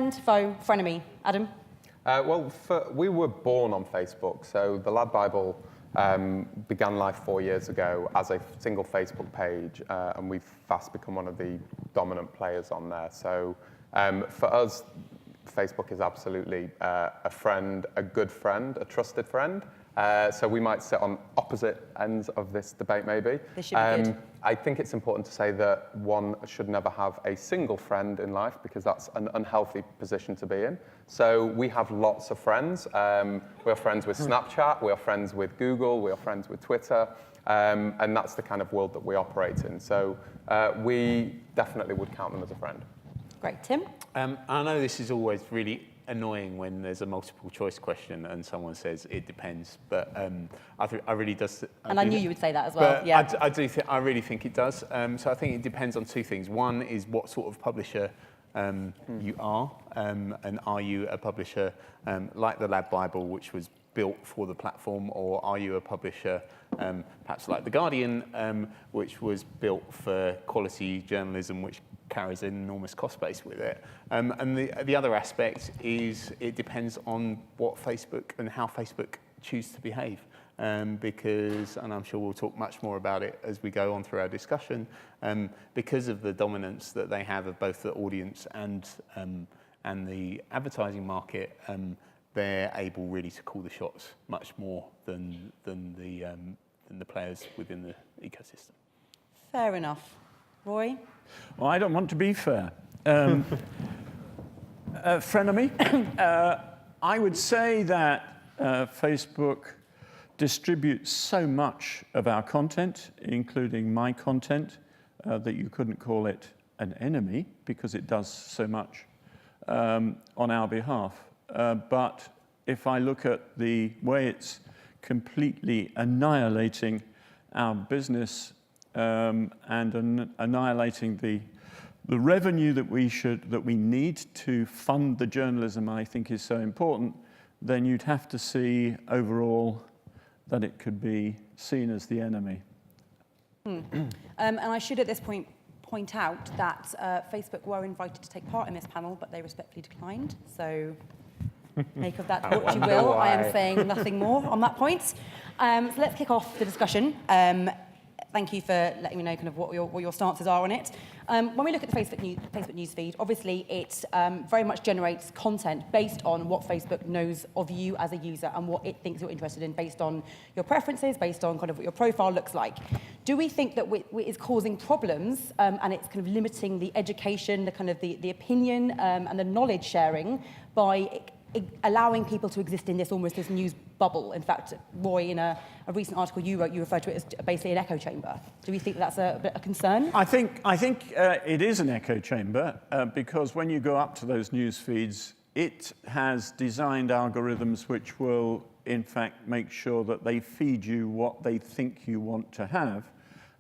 friend, foe, frenemy? Adam? We were born on Facebook, so the Lad Bible began life 4 years ago as a single Facebook page, and we've fast become one of the dominant players on there. So for us, Facebook is absolutely a friend, a good friend, a trusted friend. So we might sit on opposite ends of this debate, maybe. This should be good. I think it's important to say that one should never have a single friend in life because that's an unhealthy position to be in. So we have lots of friends. We are friends with Snapchat, we are friends with Google, we are friends with Twitter, and that's the kind of world that we operate in. So we definitely would count them as a friend. Great. Tim? I know this is always really annoying when there's a multiple choice question and someone says it depends, but I really does. I knew you would say that as well. Yeah. I really think it does. So I think it depends on two things. One is what sort of publisher you are, and are you a publisher like the Lad Bible, which was built for the platform, or are you a publisher perhaps like The Guardian, which was built for quality journalism, which carries an enormous cost base with it. And the other aspect is it depends on what Facebook and how Facebook choose to behave. Because, and I'm sure we'll talk much more about it as we go on through our discussion, because of the dominance that they have of both the audience and the advertising market, they're able really to call the shots much more than the players within the ecosystem. Fair enough. Roy? Well, I don't want to be fair. Frenemy, I would say that Facebook distributes so much of our content, including my content, that you couldn't call it an enemy because it does so much on our behalf. But if I look at the way it's completely annihilating our business and annihilating the revenue that we need to fund the journalism I think is so important, then you'd have to see overall that it could be seen as the enemy. And I should at this point out that Facebook were invited to take part in this panel, but they respectfully declined. So make of that what you will. I am saying nothing more on that point. So let's kick off the discussion. Thank you for letting me know kind of what your stances are on it. When we look at the Facebook news feed, obviously it very much generates content based on what Facebook knows of you as a user and what it thinks you're interested in, based on your preferences, based on kind of what your profile looks like. Do we think that it's causing problems and it's kind of limiting the education, the kind of the opinion and the knowledge sharing by allowing people to exist in this news bubble? In fact, Roy, in a recent article you wrote, you referred to it as basically an echo chamber. Do we think that's a concern? I think it is an echo chamber because when you go up to those news feeds, it has designed algorithms which will, in fact, make sure that they feed you what they think you want to have.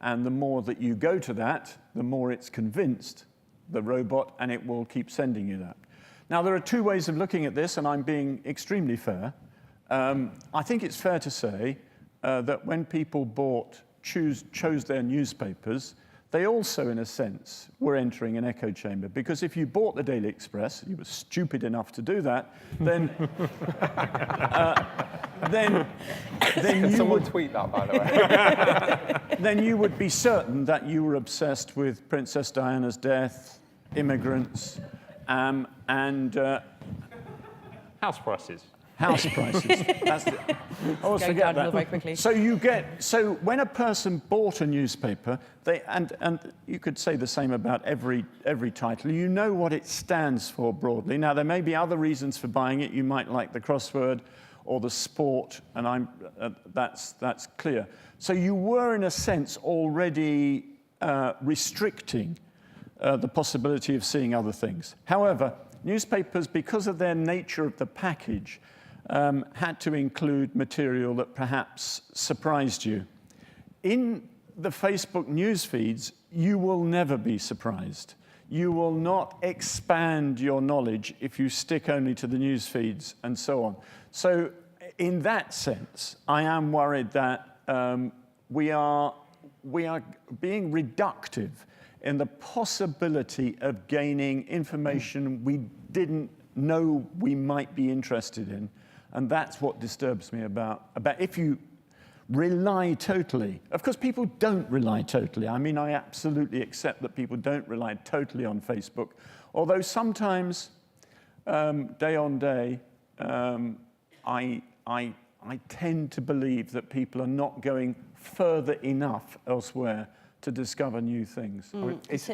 And the more that you go to that, the more it's convinced, the robot, and it will keep sending you that. Now, there are two ways of looking at this, and I'm being extremely fair. I think it's fair to say that when people chose their newspapers, they also, in a sense, were entering an echo chamber. Because if you bought the Daily Express, you were stupid enough to do that, then Can someone tweet that, by the way? Then you would be certain that you were obsessed with Princess Diana's death, immigrants, and House prices. House prices. That's I always Going forget downhill that. very quickly. So when a person bought a newspaper, and you could say the same about every title. You know what it stands for broadly. Now there may be other reasons for buying it. You might like the crossword or the sport, and that's clear. So you were in a sense already restricting the possibility of seeing other things. However, newspapers, because of their nature of the package, had to include material that perhaps surprised you. In the Facebook news feeds, you will never be surprised. You will not expand your knowledge if you stick only to the news feeds and so on. So in that sense, I am worried that we are being reductive in the possibility of gaining information we didn't know we might be interested in. And that's what disturbs me about if you rely totally. Of course, people don't rely totally. I mean, I absolutely accept that people don't rely totally on Facebook, although sometimes, day on day, I tend to believe that people are not going further enough elsewhere to discover new things. It's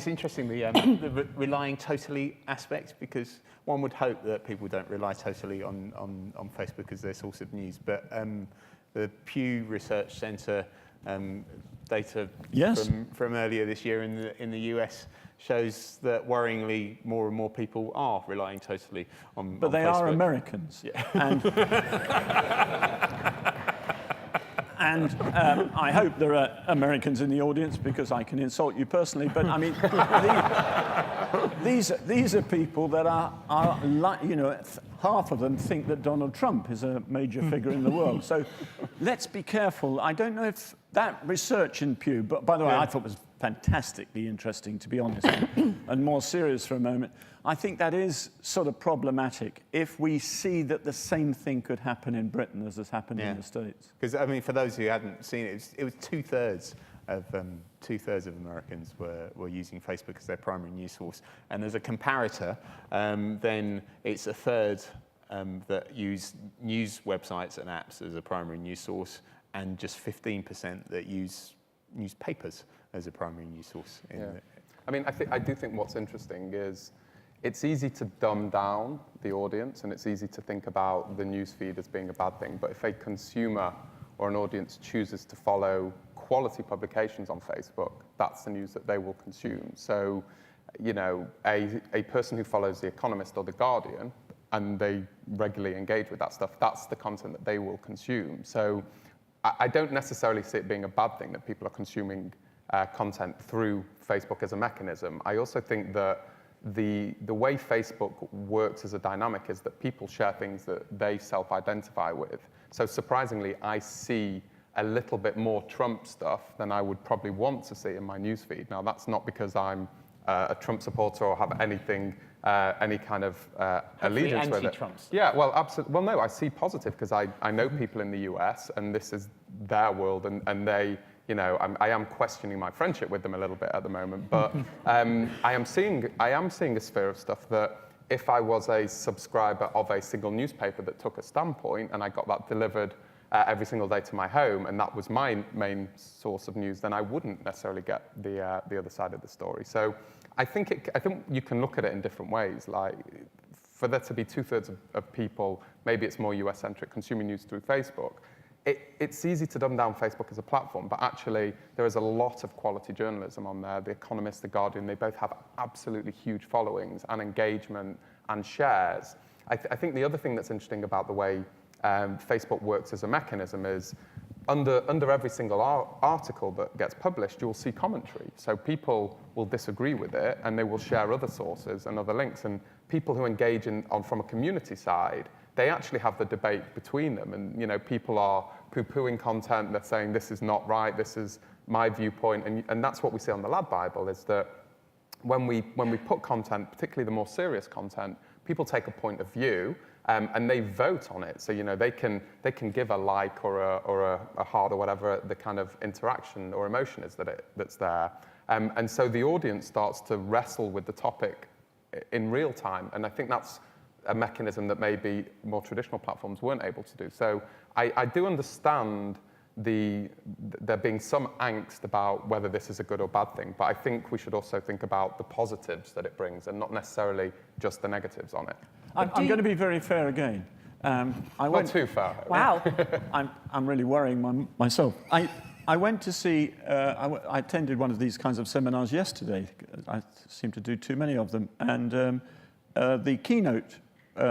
interesting, the relying totally aspect, because one would hope that people don't rely totally on Facebook as their source of news. But the Pew Research Center data from earlier this year in the US shows that worryingly more and more people are relying totally on But they Facebook. are Americans. Yeah. And I hope there are Americans in the audience because I can insult you personally. But I mean, these are people that are like, you know, half of them think that Donald Trump is a major figure in the world. So let's be careful. I don't know if that research in Pew, but by the way, I thought was fantastically interesting, to be honest, and more serious for a moment. I think that is sort of problematic if we see that the same thing could happen in Britain as has happened in the States. Because, I mean, for those who hadn't seen it, it was two-thirds of Americans were using Facebook as their primary news source. And as a comparator, then it's a third that use news websites and apps as a primary news source, and just 15% that use newspapers as a primary news source. I mean, I do think what's interesting is it's easy to dumb down the audience, and it's easy to think about the newsfeed as being a bad thing. But if a consumer or an audience chooses to follow quality publications on Facebook, that's the news that they will consume. So, you know, a person who follows The Economist or The Guardian, and they regularly engage with that stuff, that's the content that they will consume. So I don't necessarily see it being a bad thing that people are consuming content through Facebook as a mechanism. I also think that the way Facebook works as a dynamic is that people share things that they self-identify with. So surprisingly, I see a little bit more Trump stuff than I would probably want to see in my newsfeed. Now, that's not because I'm a Trump supporter or have anything, any kind of allegiance with it. Yeah, well, absolutely. Well, no, I see positive because I know people in the US, and this is their world, and they, you know, I am questioning my friendship with them a little bit at the moment, but I am seeing a sphere of stuff that if I was a subscriber of a single newspaper that took a standpoint and I got that delivered every single day to my home, and that was my main source of news, then I wouldn't necessarily get the other side of the story. So I think you can look at it in different ways. Like, for there to be two-thirds of people, maybe it's more US-centric, consuming news through Facebook. It's easy to dumb down Facebook as a platform, but actually there is a lot of quality journalism on there. The Economist, The Guardian, they both have absolutely huge followings and engagement and shares. I think the other thing that's interesting about the way Facebook works as a mechanism is under every single article that gets published, you'll see commentary. So people will disagree with it, and they will share other sources and other links. And people who engage from a community side, they actually have the debate between them. And, you know, people are poo-pooing content. They're saying, this is not right. This is my viewpoint. And that's what we see on the Lad Bible, is that when we put content, particularly the more serious content, people take a point of view, and they vote on it. So, you know, they can give a like or a heart or whatever the kind of interaction or emotion is that's there. And so the audience starts to wrestle with the topic in real time. And I think that's a mechanism that maybe more traditional platforms weren't able to do. So I do understand there being some angst about whether this is a good or bad thing, but I think we should also think about the positives that it brings and not necessarily just the negatives on it. I'm going to be very fair again. Not too fair. Wow. I'm really worrying myself. I went to see, I attended one of these kinds of seminars yesterday. I seem to do too many of them. And the keynote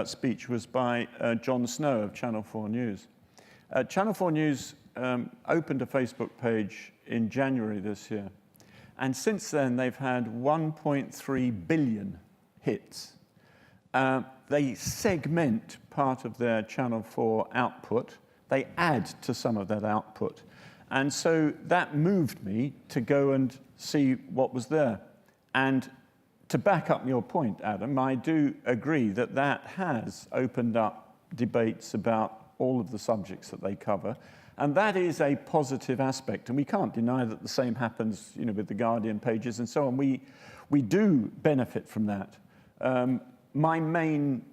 speech was by Jon Snow of Channel 4 News. Channel 4 News opened a Facebook page in January this year. And since then, they've had 1.3 billion hits. They segment part of their Channel 4 output. They add to some of that output. And so that moved me to go and see what was there. And to back up your point, Adam, I do agree that that has opened up debates about all of the subjects that they cover. And that is a positive aspect. And we can't deny that the same happens, with the Guardian pages and so on. We do benefit from that. My main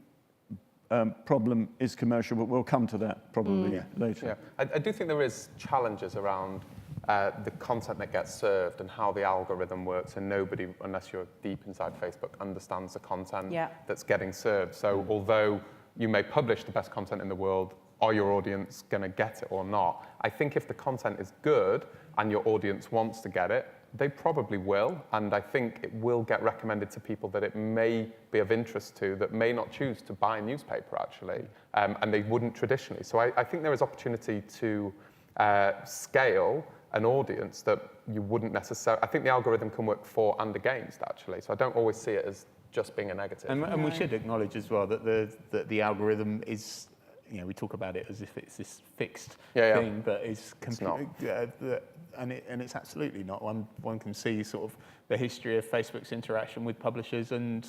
problem is commercial, but we'll come to that probably later. Yeah. I do think there is challenges around the content that gets served and how the algorithm works, and nobody, unless you're deep inside Facebook, understands the content that's getting served. So although you may publish the best content in the world, are your audience going to get it or not? I think if the content is good and your audience wants to get it, they probably will, and I think it will get recommended to people that it may be of interest to that may not choose to buy a newspaper, actually, and they wouldn't traditionally. So I think there is opportunity to scale an audience that you wouldn't necessarily... I think the algorithm can work for and against, actually, so I don't always see it as just being a negative. And we should acknowledge as well that the algorithm is... we talk about it as if it's this fixed thing, but it's completely, and it's absolutely not. One can see sort of the history of Facebook's interaction with publishers, and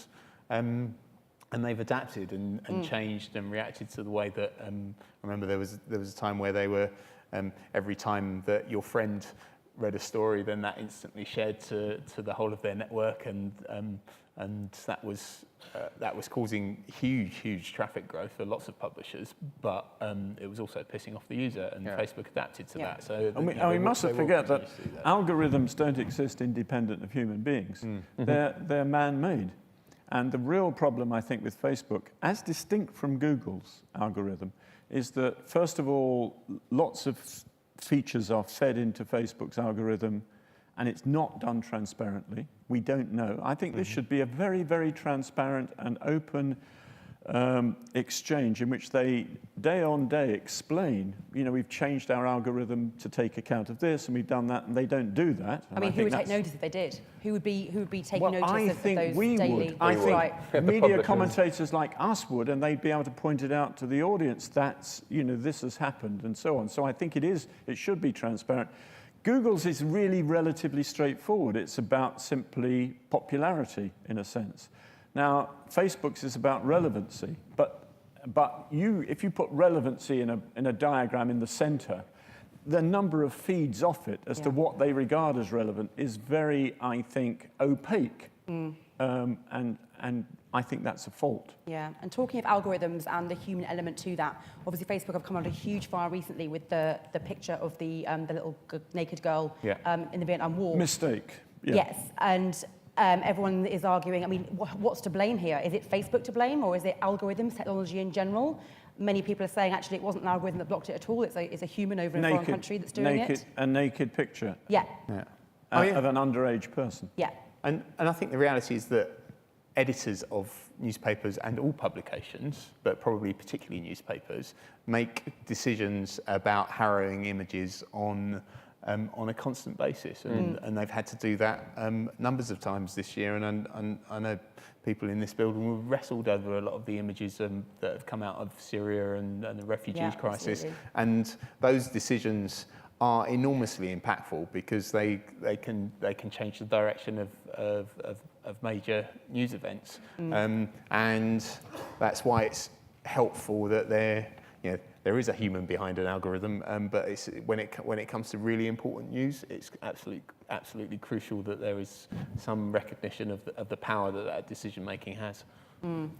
they've adapted and changed and reacted to the way that. I remember there was a time where they were every time that your friend read a story, then that instantly shared to the whole of their network, and that was causing huge traffic growth for lots of publishers, but it was also pissing off the user, and Facebook adapted to that. So we mustn't forget that algorithms don't exist independent of human beings. They're man-made, and the real problem, I think, with Facebook, as distinct from Google's algorithm, is that first of all, lots of features are fed into Facebook's algorithm, and it's not done transparently. We don't know. I think this should be a very, very transparent and open exchange in which they, day on day, explain, we've changed our algorithm to take account of this, and we've done that, and they don't do that. I mean, who would take notice if they did? Who would be taking notice I of think those we daily... would. I think right. media commentators like us would, and they'd be able to point it out to the audience. That's, this has happened, and so on. So I think it should be transparent. Google's is really relatively straightforward. It's about simply popularity, in a sense. Now, Facebook's is about relevancy, but if you put relevancy in a diagram in the center, the number of feeds off it as to what they regard as relevant is very, I think, opaque, and I think that's a fault. Yeah, and talking of algorithms and the human element to that, obviously Facebook have come on a huge fire recently with the picture of the little naked girl in the Vietnam War. Mistake. Yeah. Yes, and everyone is arguing, I mean, what's to blame here? Is it Facebook to blame, or is it algorithms, technology in general? Many people are saying, actually, it wasn't an algorithm that blocked it at all. It's a human over in a foreign country that's doing it. A naked picture. Yeah. Of an underage person. Yeah. And I think the reality is that editors of newspapers and all publications, but probably particularly newspapers, make decisions about harrowing images on a constant basis, and they've had to do that numbers of times this year. And I know people in this building have wrestled over a lot of the images that have come out of Syria and the refugees crisis, absolutely. and those decisions are enormously impactful because they can change the direction of major news events, and that's why it's helpful that there is a human behind an algorithm, but when it comes to really important news, it's absolutely crucial that there is some recognition of the power that decision making has.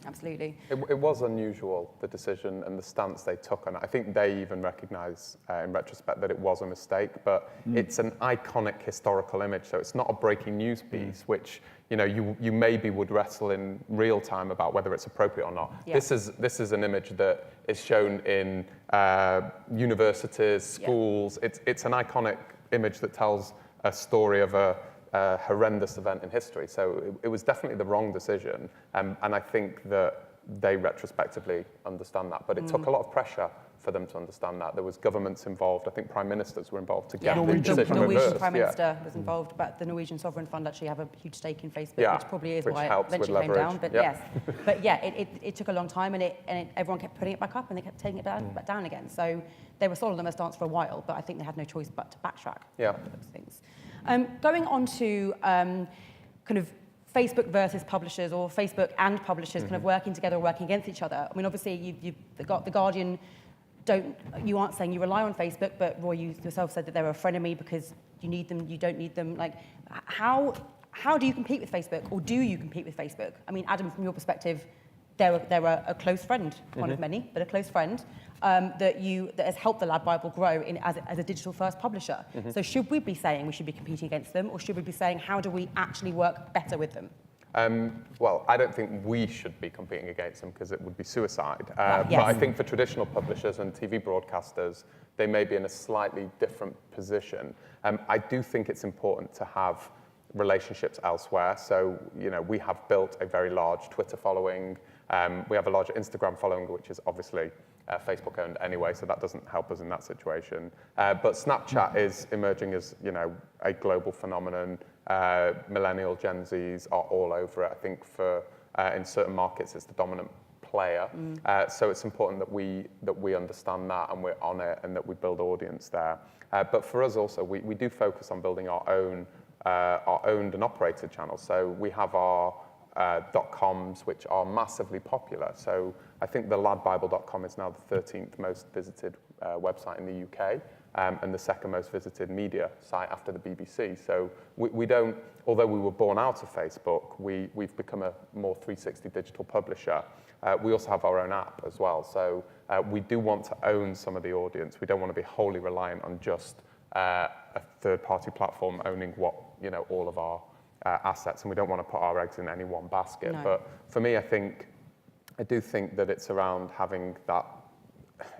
Absolutely. It was unusual, the decision and the stance they took on it. I think they even recognise in retrospect that it was a mistake, but it's an iconic historical image, so it's not a breaking news piece, which you maybe would wrestle in real time about whether it's appropriate or not. Yeah. This is an image that is shown in universities, schools. Yeah. It's an iconic image that tells a story of a horrendous event in history. So it was definitely the wrong decision, and I think that they retrospectively understand that. But it took a lot of pressure for them to understand that. There was governments involved. I think prime ministers were involved to get the decision reversed. The Norwegian prime minister was involved, but the Norwegian Sovereign Fund actually have a huge stake in Facebook, which probably is why it eventually came down. But it took a long time, and everyone kept putting it back up, and they kept taking it back down again. So they were sold on their stance for a while, but I think they had no choice but to backtrack. Yeah. Those things. Going on to kind of Facebook versus publishers, or Facebook and publishers kind of working together or working against each other. I mean, obviously, you've got The Guardian. You aren't saying you rely on Facebook, but Roy, you yourself said that they're a frenemy because you need them, you don't need them. Like, how do you compete with Facebook, or do you compete with Facebook? I mean, Adam, from your perspective, they're a close friend, one of many, but a close friend that has helped the Lad Bible grow as a digital-first publisher. So should we be saying we should be competing against them, or should we be saying how do we actually work better with them? Well, I don't think we should be competing against them because it would be suicide. Yes. But I think for traditional publishers and TV broadcasters, they may be in a slightly different position. I do think it's important to have relationships elsewhere. So, we have built a very large Twitter following. We have a large Instagram following, which is obviously Facebook owned anyway, so that doesn't help us in that situation. But Snapchat is emerging as, a global phenomenon. Millennial Gen Zs are all over it. I think in certain markets it's the dominant player. So it's important that we understand that and we're on it and that we build audience there. But for us also, we do focus on building our owned and operated channels. So we have our .coms, which are massively popular. So I think the ladbible.com is now the 13th most visited website in the UK. And the second most visited media site after the BBC. So we don't, although we were born out of Facebook, we've become a more 360 digital publisher. We also have our own app as well. So we do want to own some of the audience. We don't want to be wholly reliant on just a third-party platform owning all of our assets. And we don't want to put our eggs in any one basket. No. But for me, I do think that it's around having that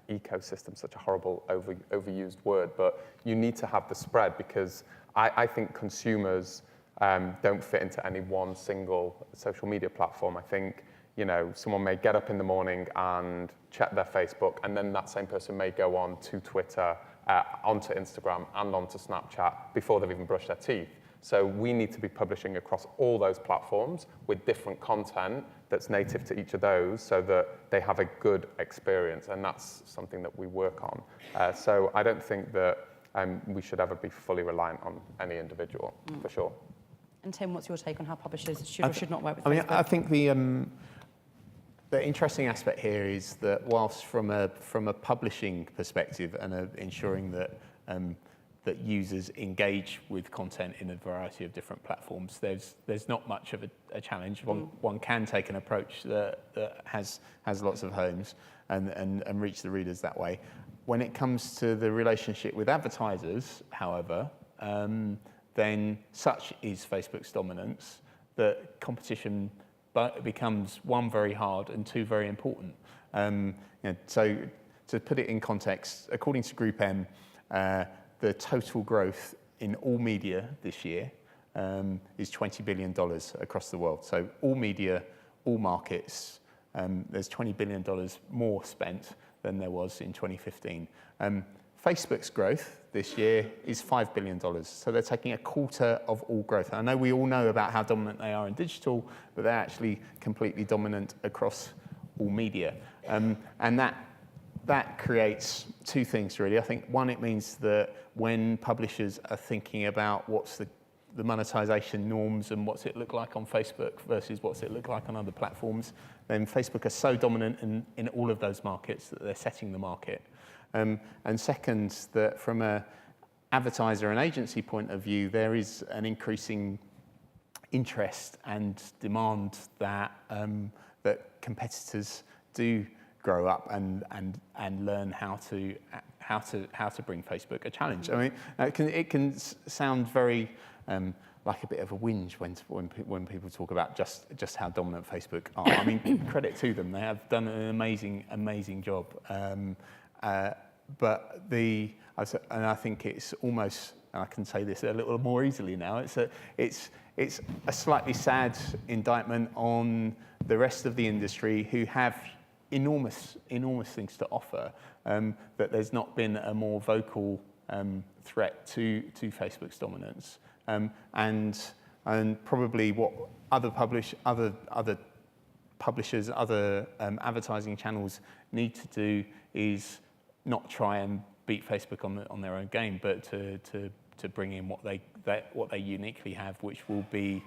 ecosystem, such a horrible overused word, but you need to have the spread because I think consumers don't fit into any one single social media platform. I think someone may get up in the morning and check their Facebook, and then that same person may go on to Twitter, onto Instagram, and onto Snapchat before they've even brushed their teeth. So we need to be publishing across all those platforms with different content that's native to each of those so that they have a good experience, and that's something that we work on. So I don't think that we should ever be fully reliant on any individual, for sure. And Tim, what's your take on how publishers should or should not work with I mean, Facebook? I think the interesting aspect here is that whilst from a publishing perspective and ensuring that that users engage with content in a variety of different platforms, there's not much of a challenge. One can take an approach that has lots of homes and reach the readers that way. When it comes to the relationship with advertisers, however, then such is Facebook's dominance that competition becomes, one, very hard, and two, very important. So to put it in context, according to Group M, the total growth in all media this year is $20 billion across the world. So all media, all markets, there's $20 billion more spent than there was in 2015. Facebook's growth this year is $5 billion. So they're taking a quarter of all growth. And I know we all know about how dominant they are in digital, but they're actually completely dominant across all media. And that creates two things, really. I think, one, it means that when publishers are thinking about what's the monetization norms and what's it look like on Facebook versus what's it look like on other platforms, then Facebook are so dominant in all of those markets that they're setting the market. And second, that from an advertiser and agency point of view, there is an increasing interest and demand that that competitors do grow up and learn how to bring Facebook a challenge. I mean, it can sound very like a bit of a whinge when people talk about just how dominant Facebook are. I mean, credit to them; they have done an amazing job. But I think it's almost, and I can say this a little more easily now. It's a slightly sad indictment on the rest of the industry who have enormous things to offer, that there's not been a more vocal threat to Facebook's dominance, and probably what other publishers, other advertising channels need to do is not try and beat Facebook on their own game, but to bring in what what they uniquely have, which will be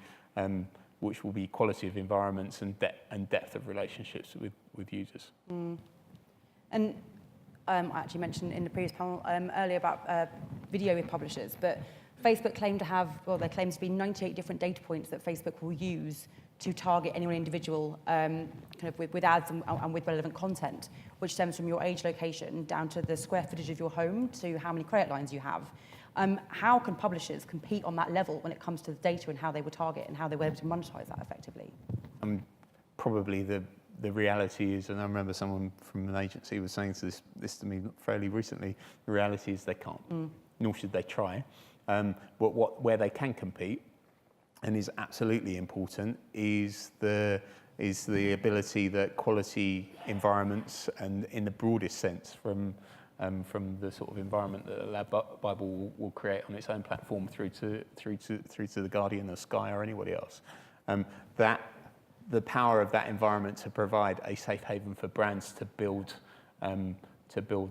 quality of environments and depth of relationships with users. And I actually mentioned in the previous panel earlier about video with publishers, but Facebook claimed to have, well, there claims to be 98 different data points that Facebook will use to target any one individual kind of with ads and with relevant content, which stems from your age, location, down to the square footage of your home, to how many credit lines you have. How can publishers compete on that level when it comes to the data and how they would target and how they were able to monetize that effectively? Probably the reality is, and I remember someone from an agency was saying this to me fairly recently, the reality is they can't, nor should they try. But where they can compete, and is absolutely important, is the ability that quality environments, and in the broadest sense, from the sort of environment that a Lab Bible will create on its own platform through to the Guardian or Sky or anybody else, that the power of that environment to provide a safe haven for brands to build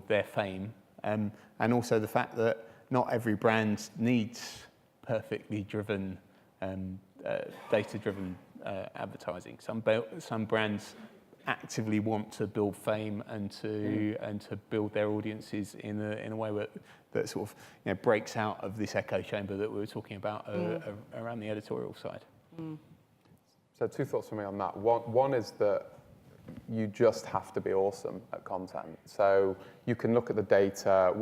their fame, and also the fact that not every brand needs perfectly driven, data-driven advertising. Some brands actively want to build fame and to build their audiences in a way that sort of breaks out of this echo chamber that we were talking about around the editorial side. So 2 thoughts from me on that. One is that you just have to be awesome at content. So you can look at the data.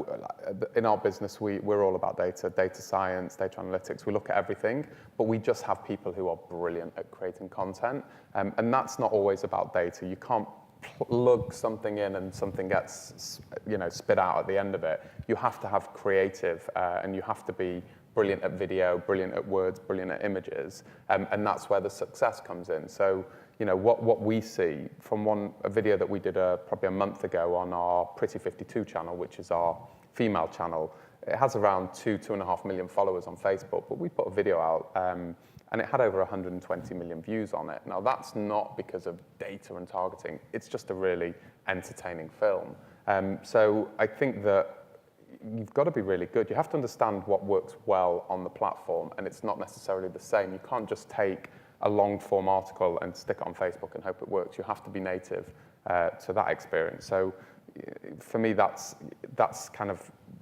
In our business, we're all about data science, data analytics. We look at everything, but we just have people who are brilliant at creating content. And that's not always about data. You can't plug something in and something gets spit out at the end of it. You have to have creative, and you have to be brilliant at video, brilliant at words, brilliant at images, and that's where the success comes in. So, what we see from a video that we did probably a month ago on our Pretty 52 channel, which is our female channel. It has around 2.5 million followers on Facebook, but we put a video out, and it had over 120 million views on it. Now, that's not because of data and targeting. It's just a really entertaining film. So I think that you've got to be really good. You have to understand what works well on the platform, and it's not necessarily the same. You can't just take a long-form article and stick it on Facebook and hope it works. You have to be native to that experience. So for me, that's kind of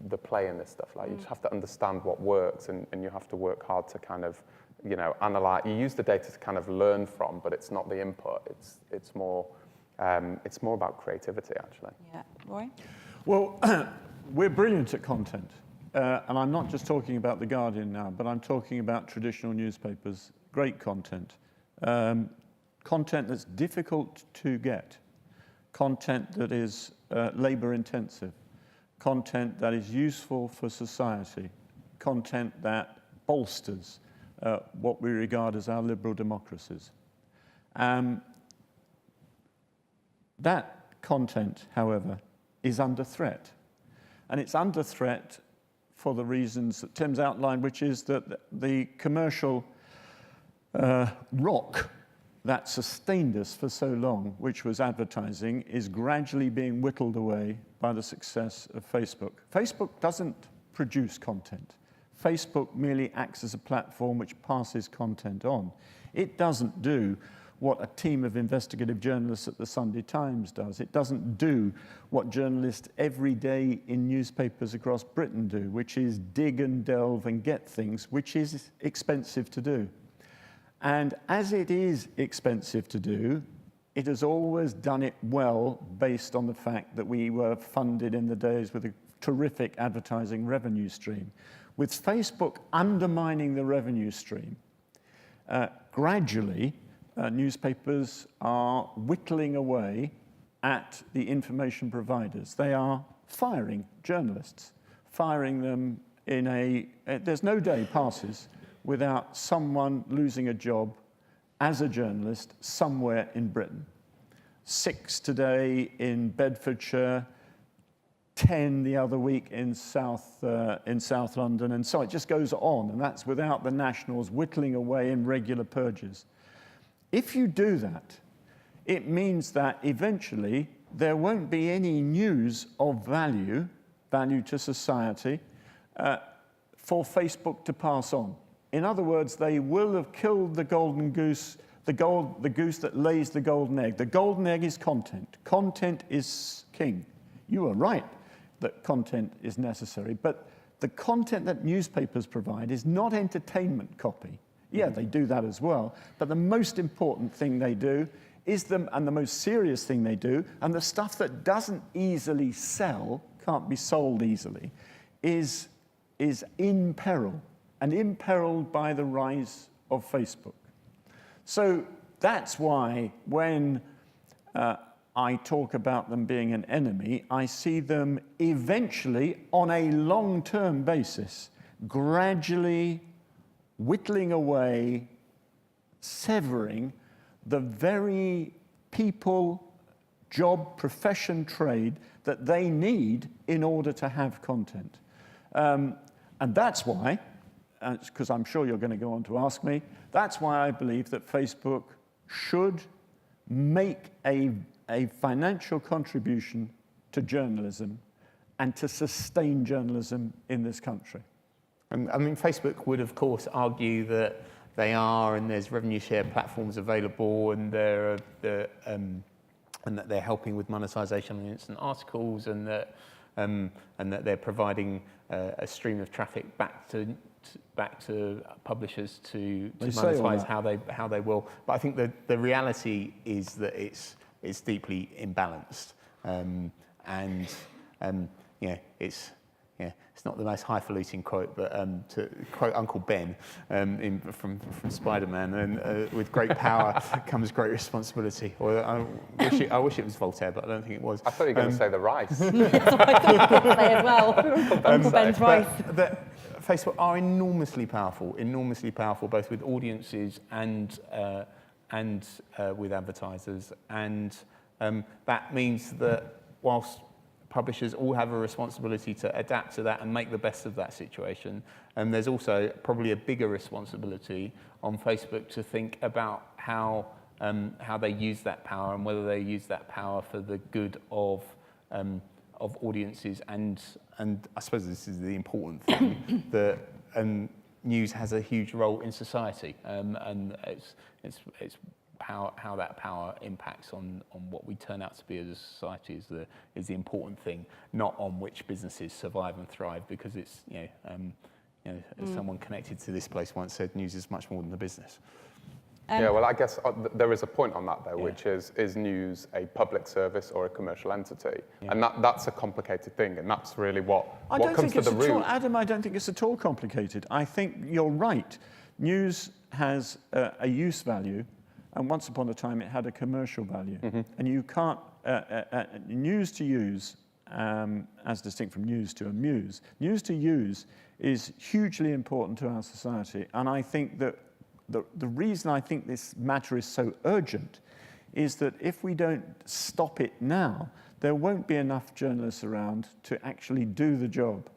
the play in this stuff. Like, you just have to understand what works, and you have to work hard to kind of, analyze. You use the data to kind of learn from, but it's not the input. It's more about creativity, actually. Yeah, Roy? Well, we're brilliant at content. And I'm not just talking about The Guardian now, but I'm talking about traditional newspapers. Great content. Content that's difficult to get. Content that is labor intensive. Content that is useful for society. Content that bolsters what we regard as our liberal democracies. That content, however, is under threat. And it's under threat for the reasons that Tim's outlined, which is that the commercial rock that sustained us for so long, which was advertising, is gradually being whittled away by the success of Facebook. Facebook doesn't produce content. Facebook merely acts as a platform which passes content on. It doesn't do what a team of investigative journalists at the Sunday Times does. It doesn't do what journalists every day in newspapers across Britain do, which is dig and delve and get things, which is expensive to do. And as it is expensive to do, it has always done it well based on the fact that we were funded in the days with a terrific advertising revenue stream. With Facebook undermining the revenue stream, gradually, newspapers are whittling away at the information providers. They are firing journalists, firing them there's no day passes without someone losing a job as a journalist somewhere in Britain. 6 today in Bedfordshire, 10 the other week in South London, and so it just goes on, and that's without the nationals whittling away in regular purges. If you do that, it means that eventually there won't be any news of value to society. for Facebook to pass on. In other words, they will have killed the golden goose, the goose that lays the golden egg. The golden egg is content. Content is king. You are right that content is necessary, but the content that newspapers provide is not entertainment copy. Yeah, they do that as well, but the most important thing they do is and the most serious thing they do, and the stuff that doesn't easily sell, can't be sold easily, is in peril, and imperiled by the rise of Facebook. So that's why when I talk about them being an enemy, I see them eventually, on a long-term basis, gradually whittling away, severing the very people, job, profession, trade that they need in order to have content. And that's why, because I'm sure you're going to go on to ask me, that's why I believe that Facebook should make a financial contribution to journalism and to sustain journalism in this country. And I mean, Facebook would, of course, argue that they are, and there's revenue share platforms available, and and that they're helping with monetization on instant articles, and that they're providing a stream of traffic back to publishers to monetize how they will. But I think the reality is that it's deeply imbalanced, it's not the most highfalutin quote, but to quote Uncle Ben from Spider-Man, and with great power comes great responsibility. Or I wish it was Voltaire, but I don't think it was. I thought you were going to say the rice. That's what I thought you could say as well. Uncle Ben's rice. Facebook are enormously powerful, both with audiences and with advertisers, and that means that whilst publishers all have a responsibility to adapt to that and make the best of that situation, and there's also probably a bigger responsibility on Facebook to think about how they use that power, and whether they use that power for the good of audiences, and I suppose this is the important thing, that news has a huge role in society, and it's how that power impacts on what we turn out to be as a society is the important thing, not on which businesses survive and thrive, because it's as someone connected to this place once said, news is much more than a business. Yeah, well, I guess there is a point on that, though, which is news a public service or a commercial entity? Yeah. And that's a complicated thing, and that's really what comes to the root. Adam, I don't think it's at all complicated. I think you're right. News has a use value, and once upon a time it had a commercial value. Mm-hmm. And you can't, news to use, as distinct from news to amuse, news to use is hugely important to our society. And I think that the reason I think this matter is so urgent is that if we don't stop it now, there won't be enough journalists around to actually do the job.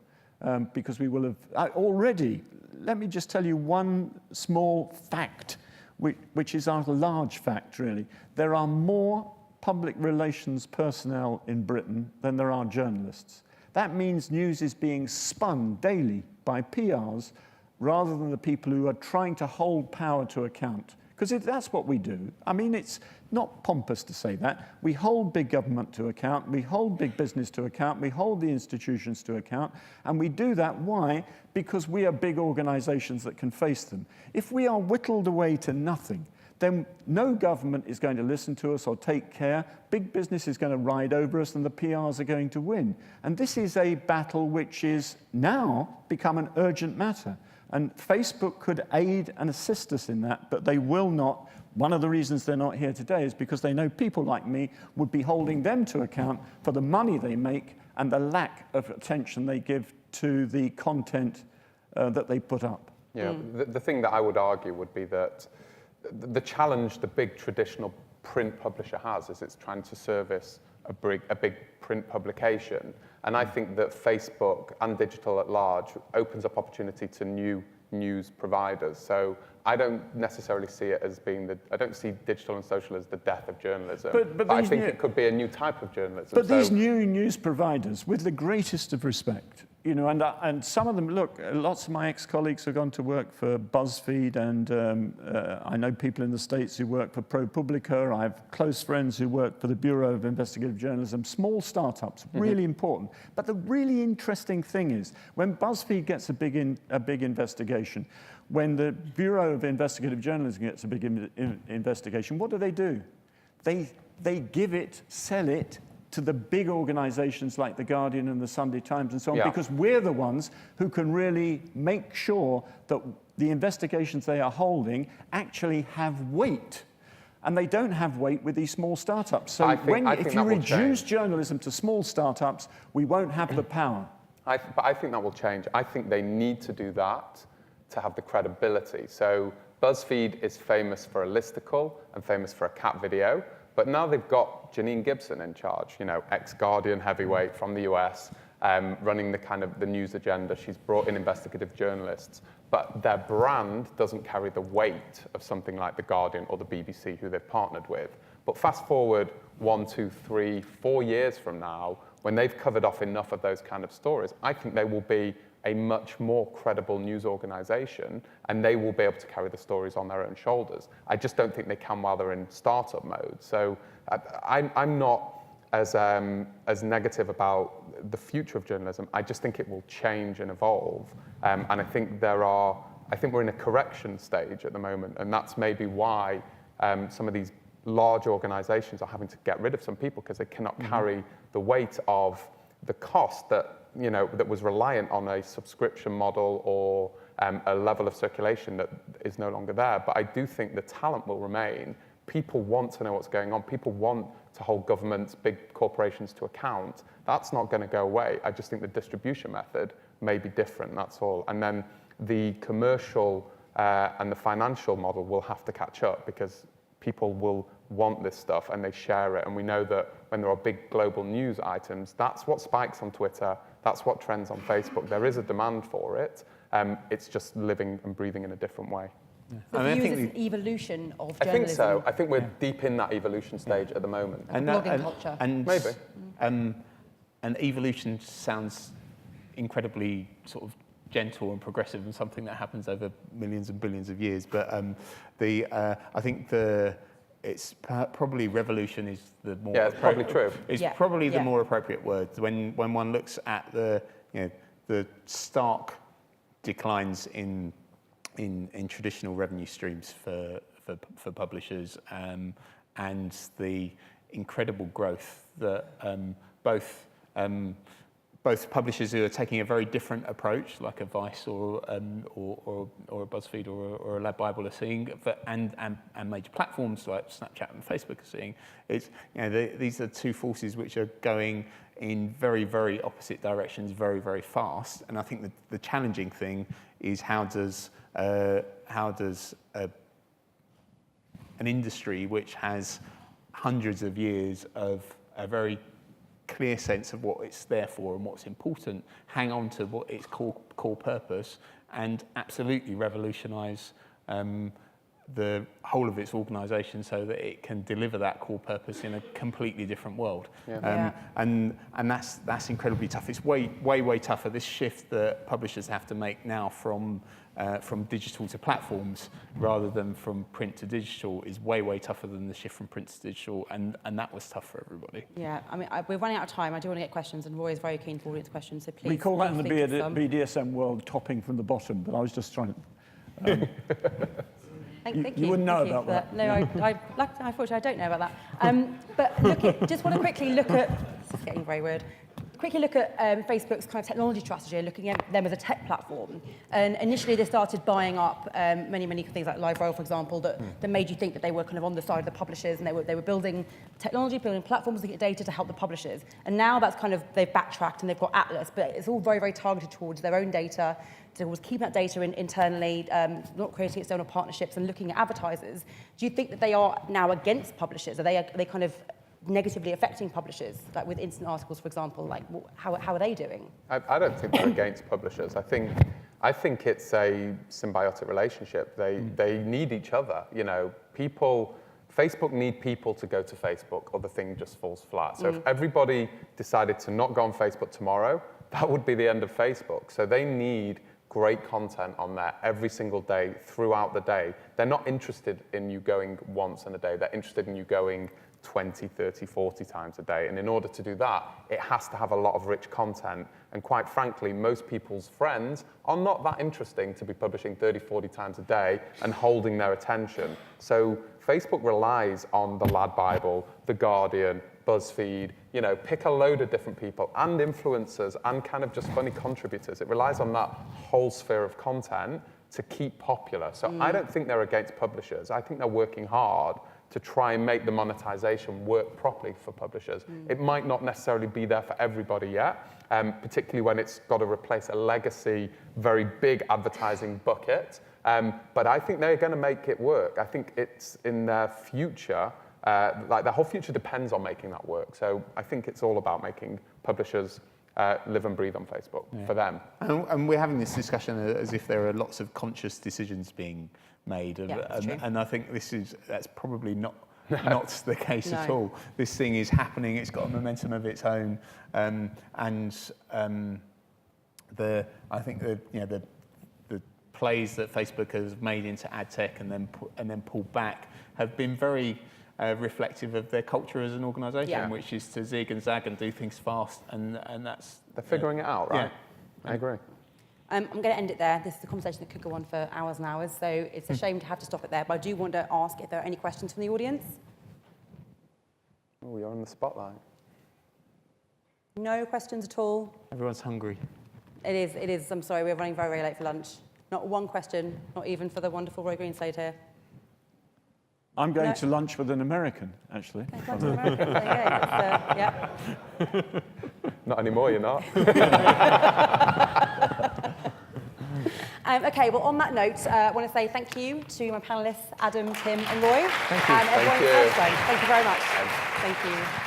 Because we will have already, let me just tell you one small fact, which is a large fact, really. There are more public relations personnel in Britain than there are journalists. That means news is being spun daily by PRs rather than the people who are trying to hold power to account. Because that's what we do. I mean, it's not pompous to say that. We hold big government to account, we hold big business to account, we hold the institutions to account, and we do that, why? Because we are big organizations that can face them. If we are whittled away to nothing, then no government is going to listen to us or take care. Big business is going to ride over us, and the PRs are going to win. And this is a battle which is now become an urgent matter. And Facebook could aid and assist us in that, but they will not. One of the reasons they're not here today is because they know people like me would be holding them to account for the money they make and the lack of attention they give to the content that they put up. Yeah, the thing that I would argue would be that the challenge the big traditional print publisher has is it's trying to service a big print publication. And I think that Facebook and digital at large opens up opportunity to new news providers. So I don't necessarily see it as being I don't see digital and social as the death of journalism. But I think it could be a new type of journalism. But these new news providers, with the greatest of respect, you know, and some of them, look, lots of my ex-colleagues have gone to work for BuzzFeed, and I know people in the States who work for ProPublica. I have close friends who work for the Bureau of Investigative Journalism. Small startups, really important. But the really interesting thing is, when BuzzFeed gets a big investigation, when the Bureau of Investigative Journalism gets a big investigation, what do? They give it, sell it, to the big organizations like The Guardian and the Sunday Times and so on, because we're the ones who can really make sure that the investigations they are holding actually have weight. And they don't have weight with these small startups. So if you reduce journalism to small startups, we won't have the power. But I think that will change. I think they need to do that to have the credibility. So BuzzFeed is famous for a listicle and famous for a cat video. But now they've got Janine Gibson in charge, you know, ex-Guardian heavyweight from the US, running the news agenda. She's brought in investigative journalists. But their brand doesn't carry the weight of something like The Guardian or the BBC, who they've partnered with. But fast forward 1, 2, 3, 4 years from now, when they've covered off enough of those kind of stories, I think they will be a much more credible news organization, and they will be able to carry the stories on their own shoulders. I just don't think they can while they're in startup mode. So I'm not as negative about the future of journalism. I just think it will change and evolve. And I think we're in a correction stage at the moment, and that's maybe why some of these large organizations are having to get rid of some people, because they cannot carry the weight of the cost that was reliant on a subscription model or a level of circulation that is no longer there. But I do think the talent will remain. People want to know what's going on. People want to hold governments, big corporations to account. That's not going to go away. I just think the distribution method may be different, that's all. And then the commercial and the financial model will have to catch up, because people will want this stuff and they share it. And we know that when there are big global news items, that's what spikes on Twitter, that's what trends on Facebook. There is a demand for it. It's just living and breathing in a different way. So I think it's an evolution of journalism. I think so. I think we're deep in that evolution stage at the moment. And blogging culture. Maybe. And evolution sounds incredibly sort of gentle and progressive and something that happens over millions and billions of years. But I think it's probably revolution is the more it's probably true. It's probably the more appropriate word when one looks at the stark declines in traditional revenue streams for publishers, and the incredible growth that both publishers who are taking a very different approach, like a Vice or a BuzzFeed or a Lad Bible are seeing, and major platforms like Snapchat and Facebook are seeing. It's these are two forces which are going in very, very opposite directions very, very fast. And I think the challenging thing is how does an industry which has hundreds of years of a very clear sense of what it's there for and what's important, hang on to what its core purpose, and absolutely revolutionise the whole of its organisation so that it can deliver that core purpose in a completely different world. And that's incredibly tough. It's way tougher. This shift that publishers have to make now from digital to platforms rather than from print to digital is way tougher than the shift from print to digital, and that was tough for everybody. Yeah, I mean, we're running out of time. I do want to get questions, and Roy is very keen for audience questions, so please. We call that in the BDSM world topping from the bottom, but I was just trying to... Thank you. You wouldn't know about that. No, unfortunately, I don't know about that. But just want to quickly look at... This is getting very weird. Quickly look at Facebook's kind of technology strategy, looking at them as a tech platform. And initially, they started buying up many things like LiveRail, for example, that made you think that they were kind of on the side of the publishers, and they were building technology, building platforms to get data to help the publishers. And now that's kind of, they've backtracked and they've got Atlas, but it's all very targeted towards their own data, towards keeping that data internally, not creating external partnerships and looking at advertisers. Do you think that they are now against publishers? Are they kind of negatively affecting publishers, like with instant articles, for example? Like, how are they doing? I don't think they're against publishers. I think it's a symbiotic relationship. They need each other. Facebook need people to go to Facebook, or the thing just falls flat. So if everybody decided to not go on Facebook tomorrow, that would be the end of Facebook. So they need great content on there every single day, throughout the day. They're not interested in you going once in a day. They're interested in you going 20, 30, 40 times a day. And in order to do that, it has to have a lot of rich content. And quite frankly, most people's friends are not that interesting to be publishing 30, 40 times a day and holding their attention. So Facebook relies on the Lad Bible, The Guardian, BuzzFeed, you know, pick a load of different people and influencers and kind of just funny contributors. It relies on that whole sphere of content to keep popular. So I don't think they're against publishers. I think they're working hard to try and make the monetization work properly for publishers. It might not necessarily be there for everybody yet, particularly when it's got to replace a legacy, very big advertising bucket. But I think they're going to make it work. I think it's in their future. Like their whole future depends on making that work. So I think it's all about making publishers live and breathe on Facebook for them. And we're having this discussion as if there are lots of conscious decisions being made, and I think that's probably not the case at all. This thing is happening; it's got a momentum of its own, I think the plays that Facebook has made into ad tech and then pulled back have been very reflective of their culture as an organisation, which is to zig and zag and do things fast, and that's... They're figuring it out, right? Yeah. I agree. I'm going to end it there. This is a conversation that could go on for hours and hours, so it's a shame to have to stop it there, but I do want to ask if there are any questions from the audience. Oh, you're on the spotlight. No questions at all? Everyone's hungry. It is. I'm sorry, we're running very, very late for lunch. Not one question, not even for the wonderful Roy Greenslade here. I'm going to lunch with an American, actually. Okay, lunch with an American. There you go. Yeah. Not anymore, you're not. Okay, well, on that note, I want to say thank you to my panellists, Adam, Tim, and Roy. Thank you. And everyone Thank you. else. Thank you very much. Thank you.